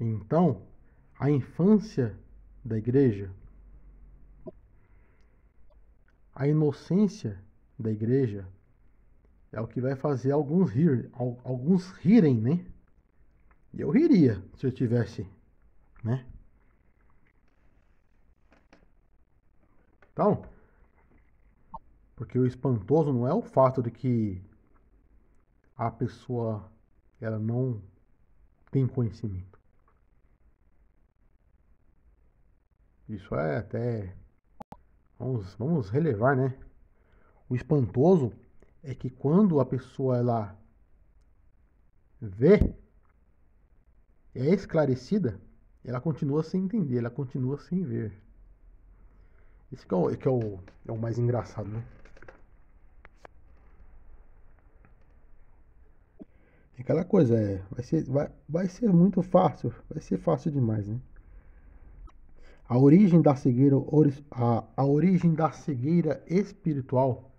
Então, a infância da igreja, a inocência da igreja é o que vai fazer alguns rirem, né? E eu riria se eu tivesse, né? Então, porque o espantoso não é o fato de que a pessoa ela não tem conhecimento. Isso é até vamos relevar, né? O espantoso é que quando a pessoa ela vê, é esclarecida, ela continua sem entender, ela continua sem ver. Isso que é o mais engraçado, né? É aquela coisa, vai ser muito fácil, vai ser fácil demais, né? A origem da cegueira espiritual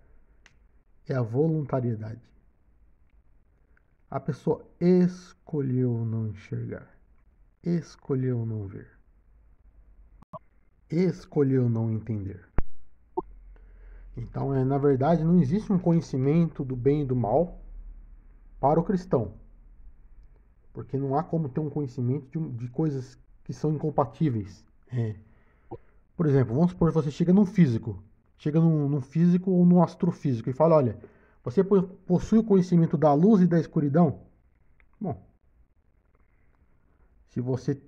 é a voluntariedade. A pessoa escolheu não enxergar, escolheu não ver, escolheu não entender. Então, na verdade, não existe um conhecimento do bem e do mal para o cristão, porque não há como ter um conhecimento de coisas que são incompatíveis. Por exemplo, vamos supor que você chega num físico ou num astrofísico e fala, olha, você possui o conhecimento da luz e da escuridão? Bom, se você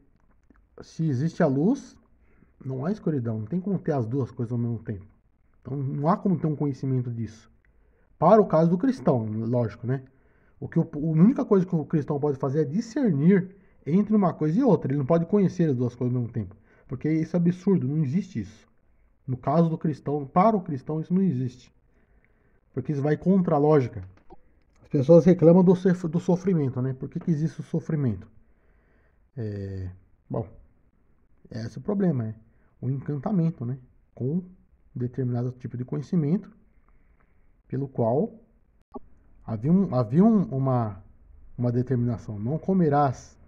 se existe a luz, não há escuridão, não tem como ter as duas coisas ao mesmo tempo. Então não há como ter um conhecimento disso. Para o caso do cristão, lógico, né? A única coisa que o cristão pode fazer é discernir entre uma coisa e outra. Ele não pode conhecer as duas coisas ao mesmo tempo. Porque isso é absurdo, não existe isso. No caso do cristão, para o cristão, isso não existe. Porque isso vai contra a lógica. As pessoas reclamam do sofrimento, né? Por que existe o sofrimento? Bom, esse é o problema, é o encantamento, né? Com determinado tipo de conhecimento, pelo qual havia uma determinação, não comerás,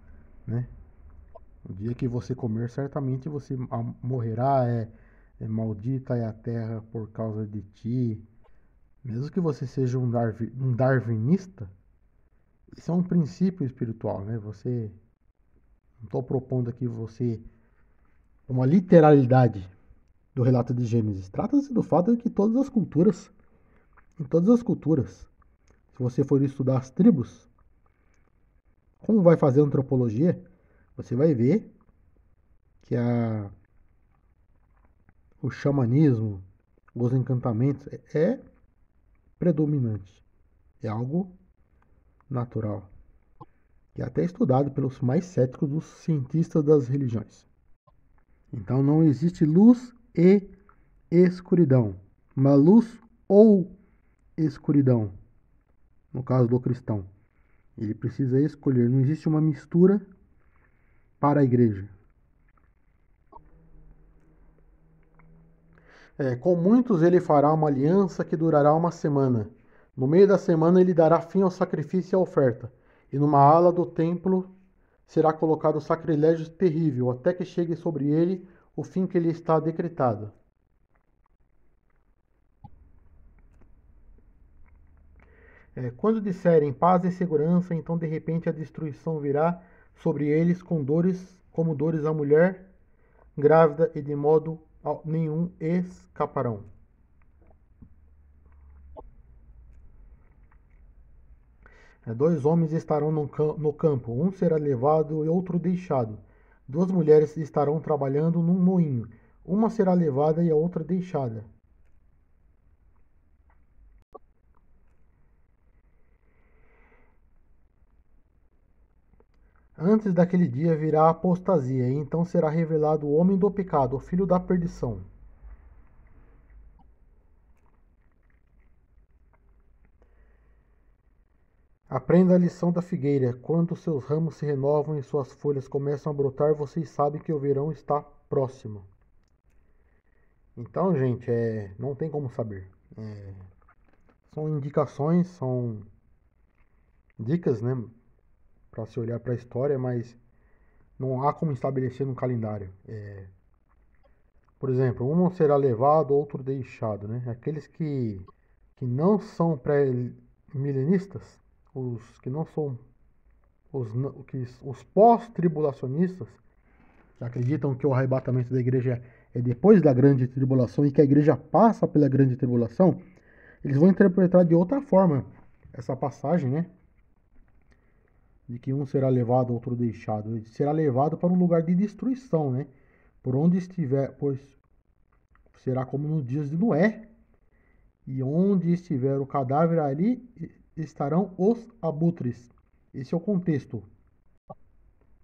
né? O dia que você comer, certamente você morrerá, maldita é a terra por causa de ti. Mesmo que você seja um darwinista, isso é um princípio espiritual, né? Não estou propondo aqui uma literalidade do relato de Gênesis. Trata-se do fato de que em todas as culturas, se você for estudar as tribos, como vai fazer antropologia, você vai ver que o xamanismo, os encantamentos é predominante. É algo natural. E é até estudado pelos mais céticos dos cientistas das religiões. Então não existe luz e escuridão. Uma luz ou escuridão, no caso do cristão. Ele precisa escolher, não existe uma mistura para a igreja. Com muitos ele fará uma aliança que durará uma semana. No meio da semana ele dará fim ao sacrifício e à oferta. E numa ala do templo será colocado sacrilégio terrível, até que chegue sobre ele o fim que lhe está decretado. Quando disserem paz e segurança, então de repente a destruição virá sobre eles com dores, como dores à mulher grávida, e de modo nenhum escaparão. Dois homens estarão no campo, um será levado e outro deixado. Duas mulheres estarão trabalhando num moinho, uma será levada e a outra deixada. Antes daquele dia virá a apostasia, e então será revelado o homem do pecado, o filho da perdição. Aprenda a lição da figueira. Quando seus ramos se renovam e suas folhas começam a brotar, vocês sabem que o verão está próximo. Então, gente, não tem como saber. São indicações, são dicas, né, para se olhar para a história, mas Não há como estabelecer um calendário. Por exemplo, um será levado, outro deixado, né? Aqueles que não são pré-milenistas, os que não são os pós-tribulacionistas, que acreditam que o arrebatamento da igreja é depois da grande tribulação e que a igreja passa pela grande tribulação, eles vão interpretar de outra forma essa passagem, né? De que um será levado, outro deixado. Ele será levado para um lugar de destruição, né? Por onde estiver, pois será como nos dias de Noé, e onde estiver o cadáver, ali estarão os abutres. Esse é o contexto.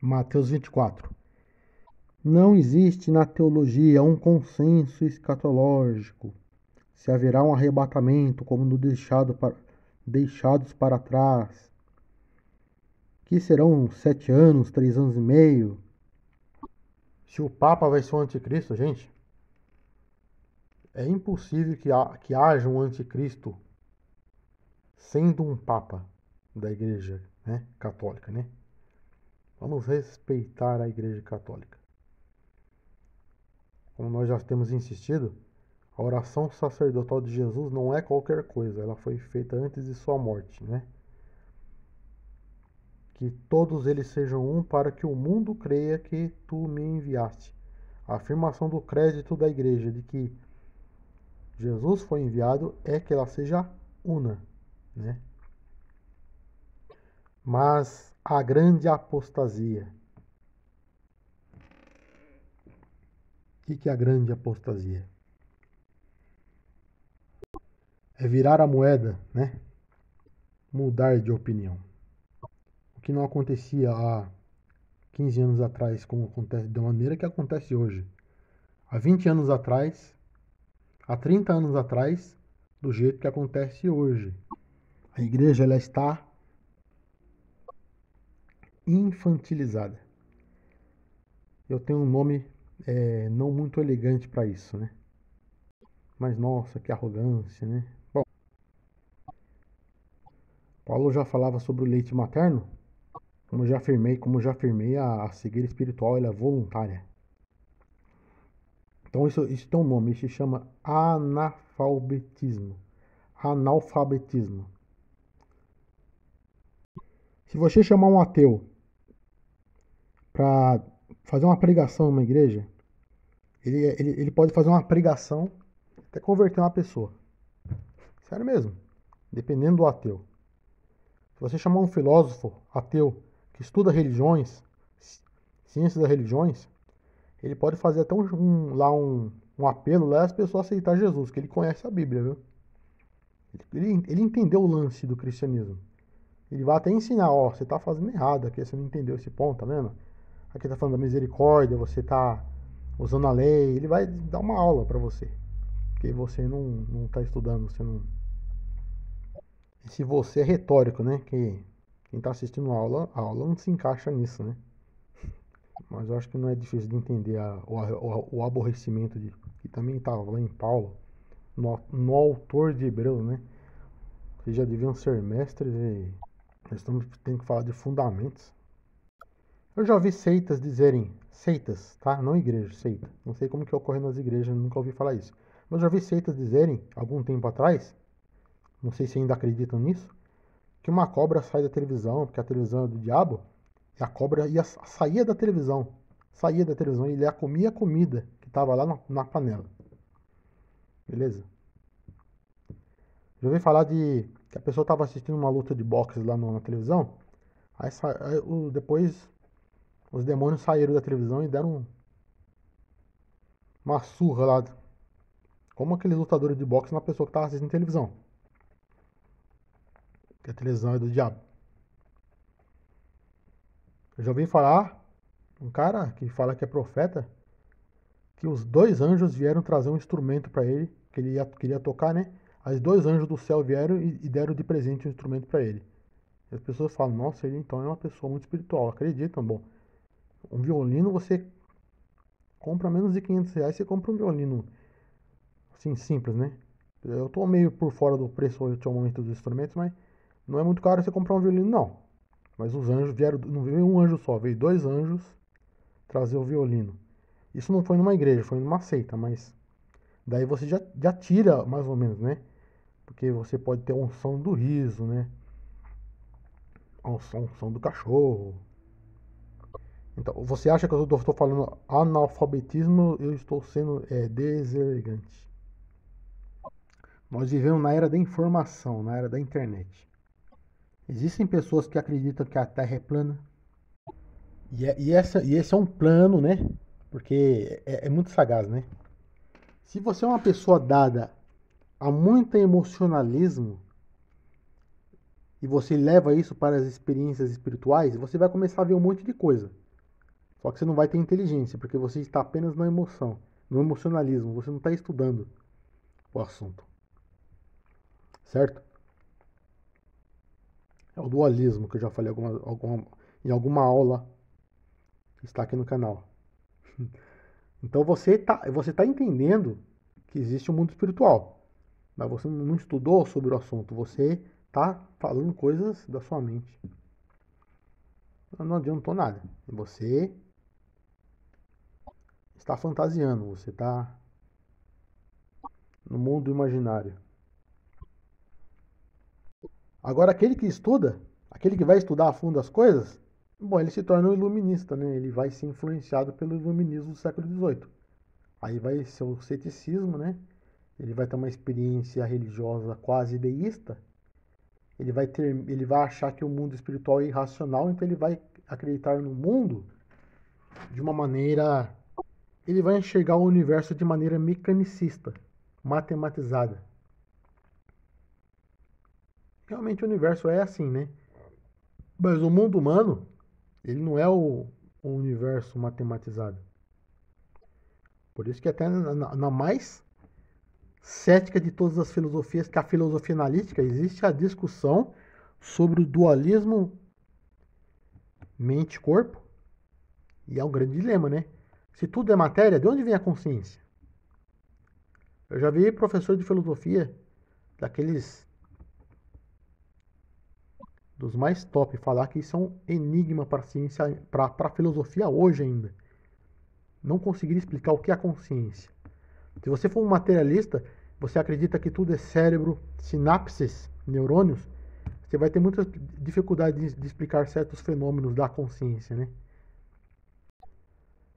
Mateus 24. Não existe na teologia um consenso escatológico. Se haverá um arrebatamento como no deixados para trás, que serão 7 anos, 3 anos e meio. Se o Papa vai ser o anticristo, gente, é impossível que haja um anticristo sendo um Papa da Igreja, né, católica, né? Vamos respeitar a Igreja Católica. Como nós já temos insistido, a oração sacerdotal de Jesus não é qualquer coisa, ela foi feita antes de sua morte, né? Que todos eles sejam um para que o mundo creia que tu me enviaste. A afirmação do crédito da igreja de que Jesus foi enviado é que ela seja una, né? Mas a grande apostasia. O que é a grande apostasia? É virar a moeda, né? Mudar de opinião. O que não acontecia há 15 anos atrás, como acontece da maneira que acontece hoje. Há 20 anos atrás, há 30 anos atrás, do jeito que acontece hoje. A igreja ela está infantilizada. Eu tenho um nome não muito elegante para isso, né? Mas nossa, que arrogância, né? Bom, Paulo já falava sobre o leite materno. Como já afirmei, a cegueira espiritual ela é voluntária. Então isso tem um nome, isso se chama analfabetismo. Analfabetismo. Se você chamar um ateu para fazer uma pregação numa igreja, ele pode fazer uma pregação até converter uma pessoa. Sério mesmo. Dependendo do ateu. Se você chamar um filósofo ateu que estuda religiões, ciências das religiões, ele pode fazer até um apelo lá e as pessoas aceitar Jesus, que ele conhece a Bíblia, viu? Ele entendeu o lance do cristianismo. Ele vai até ensinar, ó, você está fazendo errado aqui, você não entendeu esse ponto, tá vendo? Aqui tá falando da misericórdia, você tá usando a lei, ele vai dar uma aula para você. Porque você não tá estudando, você não. E se você é retórico, né? Que quem tá assistindo a aula não se encaixa nisso, né? Mas eu acho que não é difícil de entender o aborrecimento que também estava lá em Paulo, no autor de Hebreus, né? Vocês já deviam ser mestres e nós temos que falar de fundamentos. Eu já ouvi seitas dizerem, seitas, tá? Não igreja, seita. Não sei como que ocorre nas igrejas, nunca ouvi falar isso. Mas já ouvi seitas dizerem, algum tempo atrás, não sei se ainda acreditam nisso, que uma cobra sai da televisão, porque a televisão é do diabo, e a cobra saía da televisão e ele comia a comida que estava lá na panela. Beleza? Já ouvi falar de que a pessoa estava assistindo uma luta de boxe lá na televisão, depois os demônios saíram da televisão e deram uma surra lá, como aqueles lutadores de boxe na pessoa que estava assistindo televisão. Que a televisão é do diabo. Eu já ouvi falar, um cara que fala que é profeta, que os dois anjos vieram trazer um instrumento para ele, que ele queria tocar, né? Os dois anjos do céu vieram e deram de presente um instrumento para ele. E as pessoas falam, nossa, ele então é uma pessoa muito espiritual. Acreditam, bom. Um violino você compra menos de R$ 500, você compra um violino assim, simples, né? Eu tô meio por fora do preço atualmente dos instrumentos, mas não é muito caro você comprar um violino, não. Mas os anjos vieram, não veio um anjo só, veio dois anjos trazer o violino. Isso não foi numa igreja, foi numa seita, mas daí você já tira mais ou menos, né? Porque você pode ter a unção do riso, né? A unção do cachorro. Então, você acha que eu estou falando analfabetismo? Eu estou sendo deselegante. Nós vivemos na era da informação, na era da internet. Existem pessoas que acreditam que a Terra é plana. E esse é um plano, né? Porque é muito sagaz, né? Se você é uma pessoa dada a muito emocionalismo e você leva isso para as experiências espirituais, você vai começar a ver um monte de coisa. Só que você não vai ter inteligência, porque você está apenas na emoção, no emocionalismo, você não está estudando o assunto, certo? É o dualismo que eu já falei em alguma aula que está aqui no canal. Então você tá entendendo que existe um mundo espiritual, mas você não estudou sobre o assunto, você tá falando coisas da sua mente. Não adiantou nada. Você está fantasiando, você está no mundo imaginário. Agora, aquele que estuda, aquele que vai estudar a fundo as coisas, bom, ele se torna um iluminista, né? Ele vai ser influenciado pelo iluminismo do século XVIII. Aí vai ser o ceticismo, né? Ele vai ter uma experiência religiosa quase deísta. Ele vai achar que o mundo espiritual é irracional, então ele vai acreditar no mundo de uma maneira, ele vai enxergar o universo de maneira mecanicista, matematizada. Realmente o universo é assim, né? Mas o mundo humano, ele não é o universo matematizado. Por isso que até na mais cética de todas as filosofias, que é a filosofia analítica, existe a discussão sobre o dualismo mente-corpo, e é um grande dilema, né? Se tudo é matéria, de onde vem a consciência? Eu já vi professor de filosofia, daqueles dos mais top, falar que isso é um enigma para a ciência, para a filosofia hoje ainda. Não conseguir explicar o que é a consciência. Se você for um materialista, você acredita que tudo é cérebro, sinapses, neurônios, você vai ter muita dificuldade de explicar certos fenômenos da consciência, né?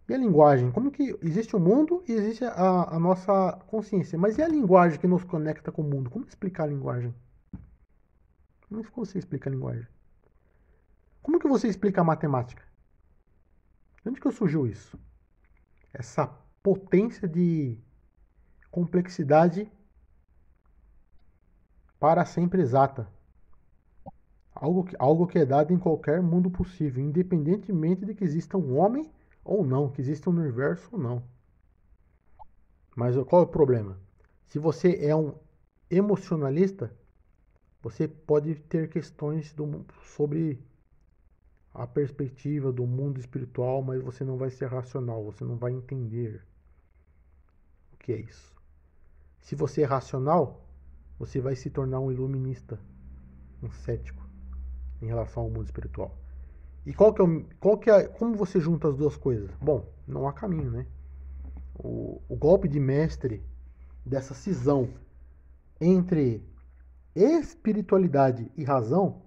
E a linguagem? Como que existe o mundo e existe a nossa consciência? Mas e a linguagem que nos conecta com o mundo? Como explicar a linguagem? Como é que você explica a linguagem? Como que você explica a matemática? De onde que surgiu isso? Essa potência de complexidade para sempre exata. Algo que é dado em qualquer mundo possível, independentemente de que exista um homem ou não, que exista um universo ou não. Mas qual é o problema? Se você é um emocionalista, você pode ter questões sobre a perspectiva do mundo espiritual, mas você não vai ser racional, você não vai entender o que é isso. Se você é racional, você vai se tornar um iluminista, um cético em relação ao mundo espiritual. E como você junta as duas coisas? Bom, não há caminho, né? O golpe de mestre dessa cisão entre espiritualidade e razão,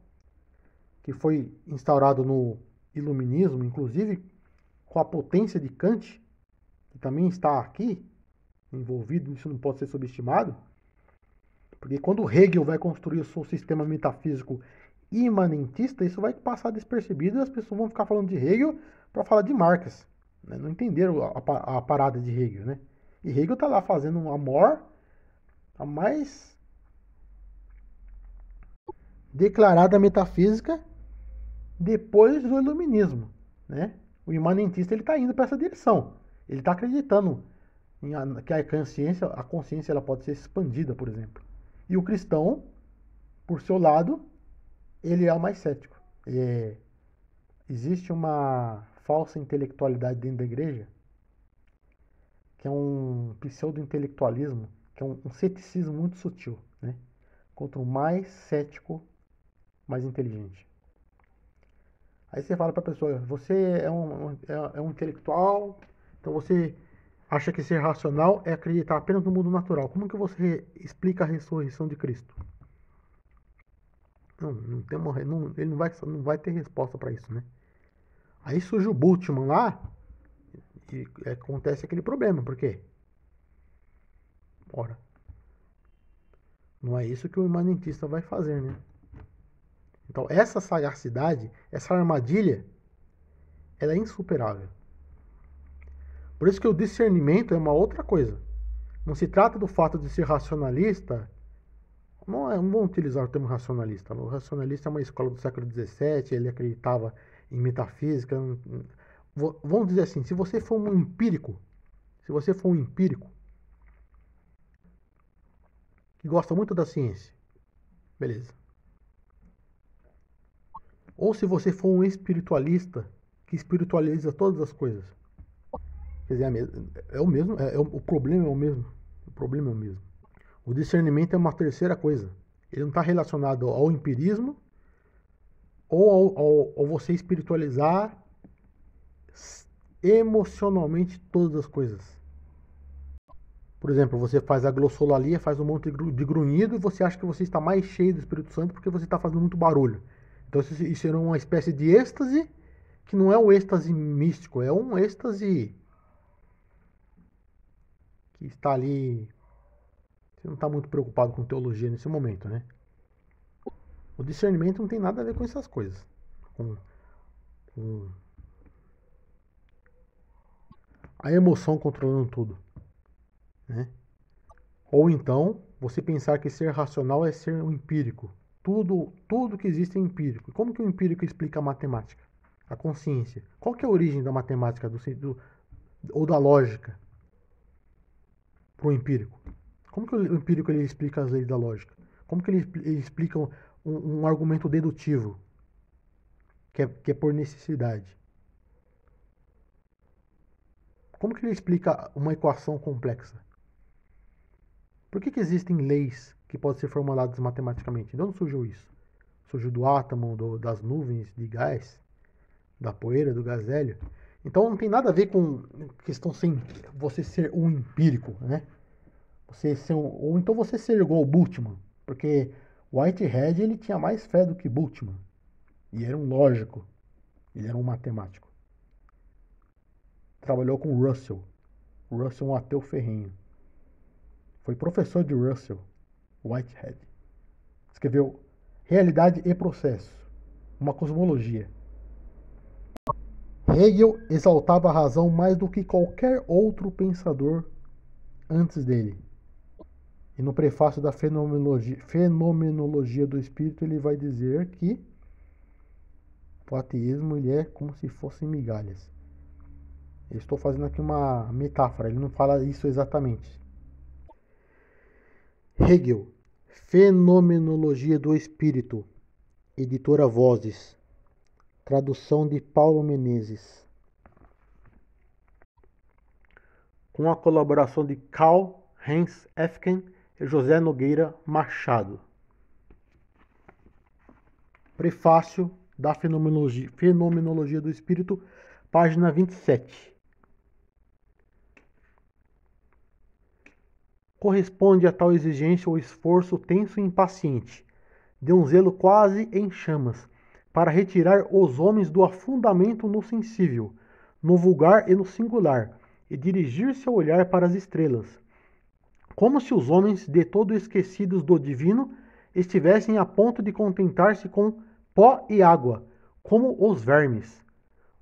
que foi instaurado no iluminismo, inclusive com a potência de Kant, que também está aqui envolvido, isso não pode ser subestimado, porque quando Hegel vai construir o seu sistema metafísico imanentista, isso vai passar despercebido e as pessoas vão ficar falando de Hegel para falar de Marx. Né? Não entenderam a parada de Hegel, né? E Hegel está lá fazendo um amor a mais declarada metafísica depois do iluminismo, né? O imanentista ele está indo para essa direção. Ele está acreditando que a consciência ela pode ser expandida, por exemplo. E o cristão, por seu lado, ele é o mais cético. Existe uma falsa intelectualidade dentro da igreja, que é um pseudo-intelectualismo, que é um ceticismo muito sutil, né? Quanto mais cético, mais inteligente. Aí você fala para a pessoa, você é um intelectual, então você acha que ser racional é acreditar apenas no mundo natural. Como que você explica a ressurreição de Cristo? Não tem uma, ele não vai ter resposta para isso, né? Aí surge o Bultmann lá e acontece aquele problema. Por quê? Ora, não é isso que o imanentista vai fazer, né? Então, essa sagacidade, essa armadilha, ela é insuperável. Por isso que o discernimento é uma outra coisa. Não se trata do fato de ser racionalista. Não vou utilizar o termo racionalista. O racionalista é uma escola do século XVII, ele acreditava em metafísica. Vamos dizer assim, se você for um empírico, que gosta muito da ciência, beleza. Ou se você for um espiritualista que espiritualiza todas as coisas. Quer dizer, é o mesmo, o problema é o mesmo. O problema é o mesmo. O discernimento é uma terceira coisa. Ele não está relacionado ao empirismo ou ao você espiritualizar emocionalmente todas as coisas. Por exemplo, você faz a glossolalia, faz um monte de grunhido e você acha que você está mais cheio do Espírito Santo porque você está fazendo muito barulho. Então isso é uma espécie de êxtase que não é um êxtase místico, é um êxtase que está ali. Você não está muito preocupado com teologia nesse momento, né? O discernimento não tem nada a ver com essas coisas. Com a emoção controlando tudo, né? Ou então, você pensar que ser racional é ser um empírico. Tudo que existe é empírico. Como que o empírico explica a matemática? A consciência. Qual que é a origem da matemática ou da lógica para o empírico? Como que o empírico ele explica as leis da lógica? Como que ele explica um argumento dedutivo, que é por necessidade? Como que ele explica uma equação complexa? Por que existem leis que podem ser formuladas matematicamente? De onde surgiu isso? Surgiu do átomo, das nuvens de gás, da poeira, do gás hélio. Então não tem nada a ver com questão sem você ser um empírico, né? Ou então você ser igual o Bultmann, porque Whitehead ele tinha mais fé do que Bultmann. E era um lógico, ele era um matemático. Trabalhou com Russell. Russell é um ateu ferrenho. Foi professor de Russell, Whitehead. Escreveu Realidade e Processo, uma cosmologia. Hegel exaltava a razão mais do que qualquer outro pensador antes dele. E no prefácio da Fenomenologia do Espírito ele vai dizer que o ateísmo ele é como se fossem migalhas. Eu estou fazendo aqui uma metáfora, ele não fala isso exatamente. Hegel, Fenomenologia do Espírito, editora Vozes, tradução de Paulo Menezes, com a colaboração de Karl Heinz Efken e José Nogueira Machado. Prefácio da Fenomenologia do Espírito, página 27. Corresponde a tal exigência o esforço tenso e impaciente, de um zelo quase em chamas, para retirar os homens do afundamento no sensível, no vulgar e no singular, e dirigir seu olhar para as estrelas, como se os homens, de todo esquecidos do divino, estivessem a ponto de contentar-se com pó e água, como os vermes.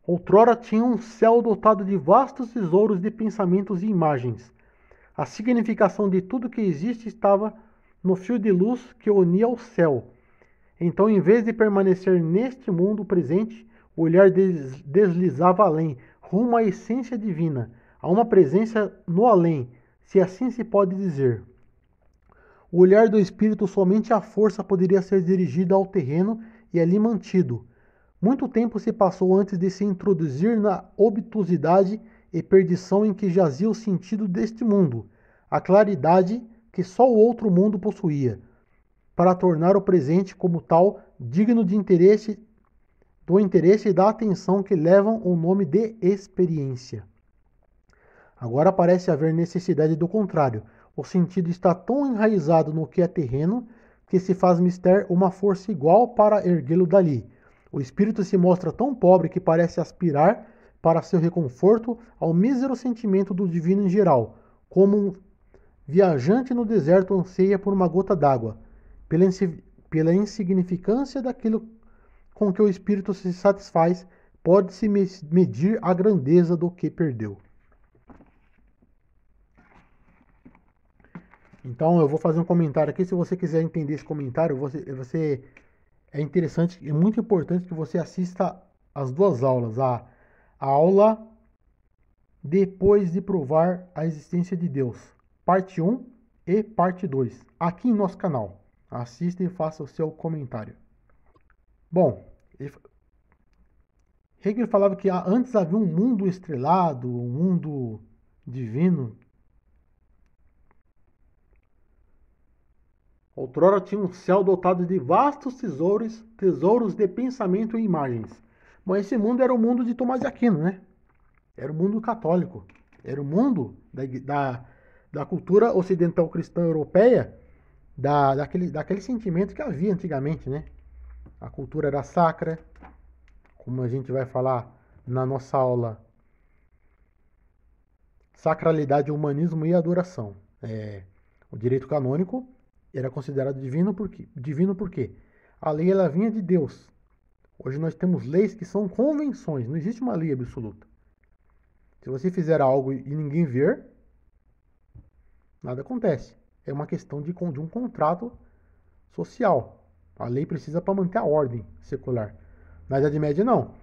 Outrora tinham um céu dotado de vastos tesouros de pensamentos e imagens. A significação de tudo que existe estava no fio de luz que unia ao céu. Então, em vez de permanecer neste mundo presente, o olhar deslizava além, rumo à essência divina, a uma presença no além, se assim se pode dizer. O olhar do espírito somente à força poderia ser dirigido ao terreno e ali mantido. Muito tempo se passou antes de se introduzir na obtusidade e perdição em que jazia o sentido deste mundo, a claridade que só o outro mundo possuía, para tornar o presente como tal digno de interesse do interesse e da atenção que levam o nome de experiência. Agora parece haver necessidade do contrário. O sentido está tão enraizado no que é terreno que se faz mister uma força igual para erguê-lo dali. O espírito se mostra tão pobre que parece aspirar para seu reconforto ao mísero sentimento do divino em geral, como um viajante no deserto anseia por uma gota d'água, pela insignificância daquilo com que o espírito se satisfaz, pode-se medir a grandeza do que perdeu. Então eu vou fazer um comentário aqui. Se você quiser entender esse comentário, é interessante e muito importante que você assista as duas aulas. A aula depois de provar a existência de Deus, parte 1 e parte 2, aqui em nosso canal. Assista e faça o seu comentário. Bom, Hegel falava que antes havia um mundo estrelado, um mundo divino. Outrora tinha um céu dotado de vastos tesouros de pensamento e imagens. Bom, esse mundo era o mundo de Tomás de Aquino, né? Era o mundo católico. Era o mundo da cultura ocidental cristã europeia, daquele sentimento que havia antigamente, né? A cultura era sacra, como a gente vai falar na nossa aula, sacralidade, humanismo e adoração. O direito canônico era considerado divino porque a lei ela vinha de Deus. Hoje nós temos leis que são convenções, não existe uma lei absoluta. Se você fizer algo e ninguém ver, nada acontece. É uma questão de um contrato social. A lei precisa para manter a ordem secular. Na Idade Média, não.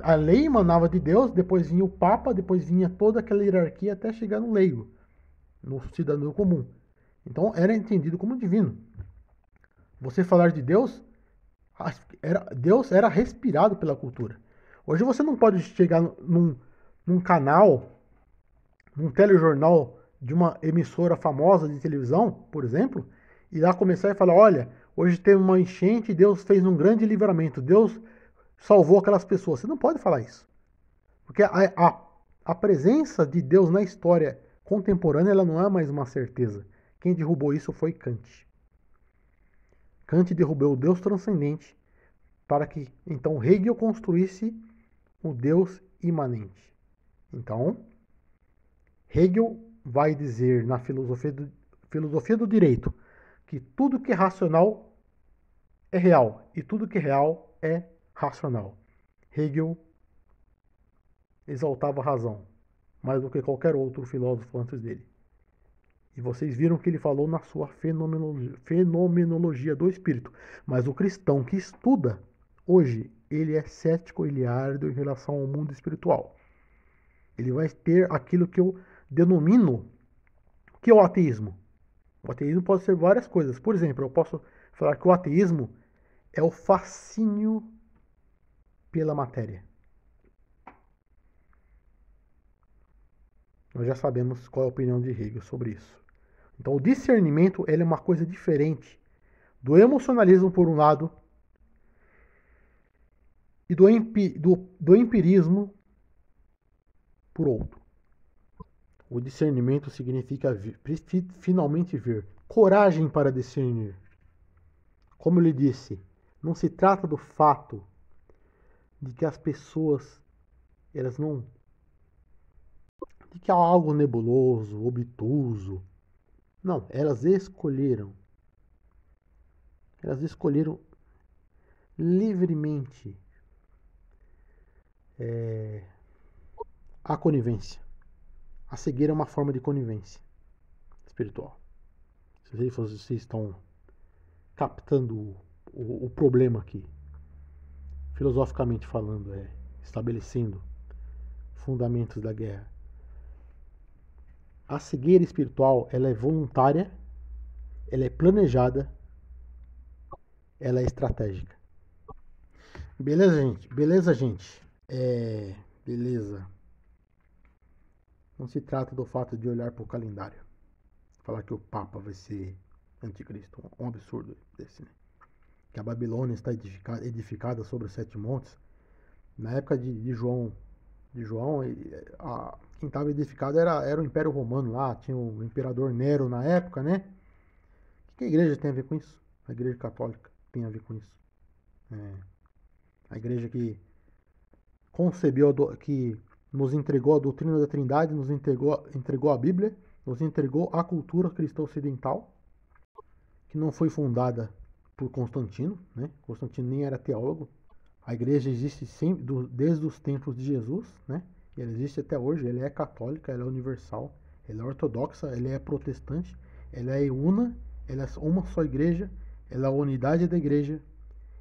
A lei emanava de Deus, depois vinha o Papa, depois vinha toda aquela hierarquia até chegar no leigo, no cidadão comum. Então era entendido como divino. Você falar de Deus, Deus era respirado pela cultura. Hoje você não pode chegar num canal, num telejornal de uma emissora famosa de televisão, por exemplo, e lá começar a falar, olha, hoje teve uma enchente e Deus fez um grande livramento, Deus salvou aquelas pessoas. Você não pode falar isso. Porque a presença de Deus na história contemporânea ela não é mais uma certeza. Quem derrubou isso foi Kant. Kant derrubou o Deus transcendente para que então Hegel construísse o Deus imanente. Então, Hegel vai dizer na filosofia do direito que tudo que é racional é real e tudo que é real é racional. Hegel exaltava a razão mais do que qualquer outro filósofo antes dele. E vocês viram que ele falou na sua fenomenologia do espírito. Mas o cristão que estuda hoje, ele é cético, ele é árduo em relação ao mundo espiritual. Ele vai ter aquilo que eu denomino, que é o ateísmo. O ateísmo pode ser várias coisas. Por exemplo, eu posso falar que o ateísmo é o fascínio pela matéria. Nós já sabemos qual é a opinião de Hegel sobre isso. Então, o discernimento ele é uma coisa diferente do emocionalismo, por um lado, e do empirismo, por outro. O discernimento significa finalmente ver. Coragem para discernir. Como eu lhe disse, não se trata do fato de que as pessoas, elas não... de que há algo nebuloso, obtuso. Não, elas escolheram. Elas escolheram livremente a conivência. A cegueira é uma forma de conivência espiritual. Se vocês estão captando o problema aqui, filosoficamente falando, estabelecendo fundamentos da guerra. A cegueira espiritual, ela é voluntária, ela é planejada, ela é estratégica. Beleza, gente? Beleza, gente? Beleza. Não se trata do fato de olhar para o calendário. Falar que o Papa vai ser anticristo. Um absurdo desse, né? que a Babilônia está edificada sobre os 7 montes. Na época de João, quem estava edificado era o Império Romano lá, tinha o Imperador Nero na época, né? O que a igreja tem a ver com isso? A igreja católica tem a ver com isso. É, a igreja que concebeu, que nos entregou a doutrina da Trindade, nos entregou a Bíblia, nos entregou a cultura cristã ocidental, que não foi fundada por Constantino, né? Constantino nem era teólogo. A igreja existe sempre, desde os tempos de Jesus, né? E ela existe até hoje. Ela é católica, ela é universal, ela é ortodoxa, ela é protestante, ela é una, ela é uma só igreja, ela é a unidade da igreja.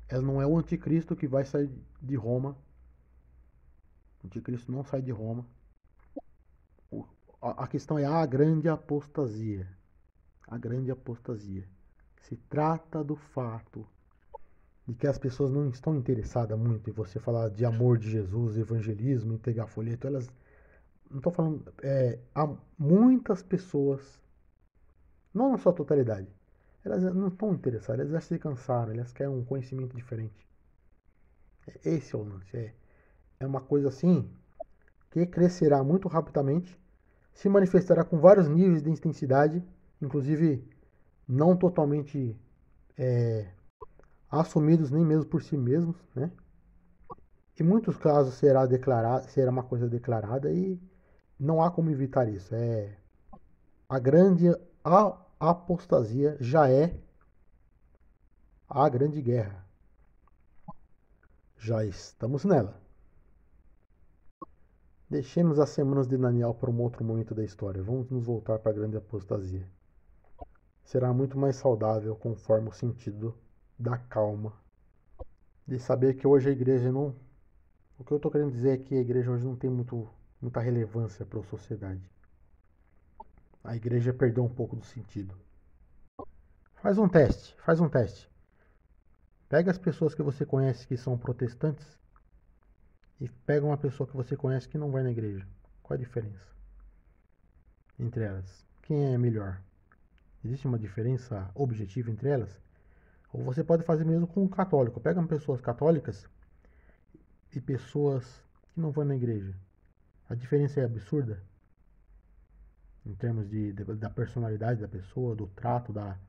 Ela não é o anticristo que vai sair de Roma. O anticristo não sai de Roma. A questão é a grande apostasia. A grande apostasia. Se trata do fato de que as pessoas não estão interessadas muito em você falar de amor de Jesus, evangelismo, entregar folheto. Elas não estou falando. Há muitas pessoas, não na sua totalidade, elas não estão interessadas, elas já se cansaram, elas querem um conhecimento diferente. Esse é o lance. É uma coisa assim que crescerá muito rapidamente, se manifestará com vários níveis de intensidade, inclusive não totalmente assumidos nem mesmo por si mesmos, né? Em muitos casos será uma coisa declarada e não há como evitar isso. A grande apostasia já é a grande guerra. Já estamos nela. Deixemos as semanas de Daniel para um outro momento da história. Vamos nos voltar para a grande apostasia. Será muito mais saudável conforme o sentido da calma. De saber que hoje a igreja não. O que eu estou querendo dizer é que a igreja hoje não tem muita relevância para a sociedade. A igreja perdeu um pouco do sentido. Faz um teste, faz um teste. Pega as pessoas que você conhece que são protestantes e pega uma pessoa que você conhece que não vai na igreja. Qual a diferença entre elas? Quem é melhor? Existe uma diferença objetiva entre elas? Ou você pode fazer mesmo com um católico. Pega pessoas católicas e pessoas que não vão na igreja. A diferença é absurda em termos da personalidade da pessoa, do trato, da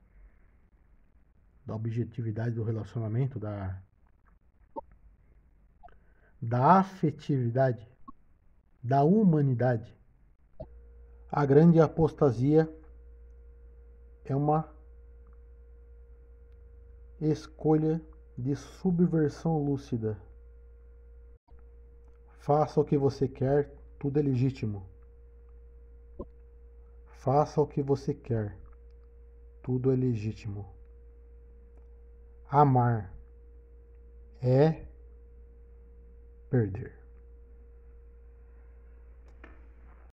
objetividade do relacionamento, da afetividade, da humanidade. A grande apostasia é uma escolha de subversão lúcida. Faça o que você quer, tudo é legítimo. Faça o que você quer, tudo é legítimo. Amar é perder.